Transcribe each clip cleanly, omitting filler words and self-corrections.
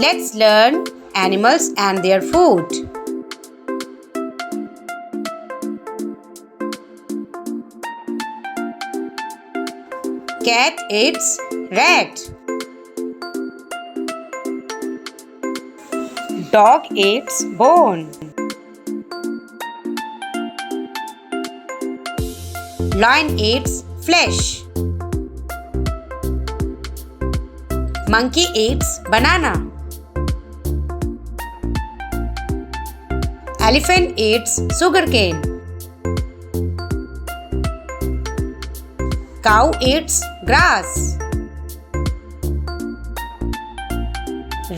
Let's learn animals and their food. Cat eats rat. Dog eats bone. Lion eats flesh. Monkey eats banana. Elephant eats sugarcane. Cow eats grass.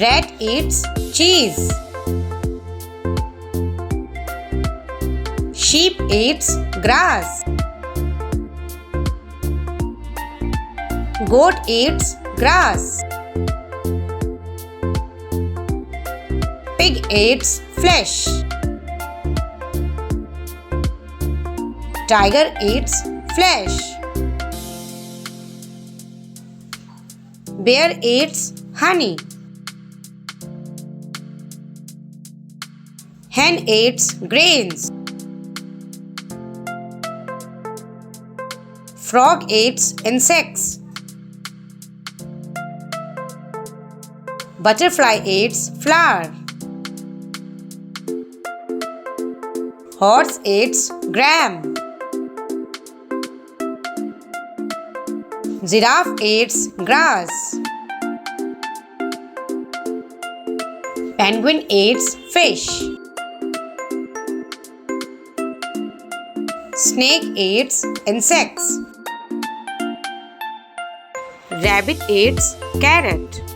Rat eats cheese. Sheep eats grass. Goat eats grass. Pig eats flesh. Tiger eats flesh. Bear eats honey. Hen eats grains. Frog eats insects. Butterfly eats flower. Horse eats gram. Giraffe eats grass. Penguin eats fish. Snake eats insects. Rabbit eats carrot.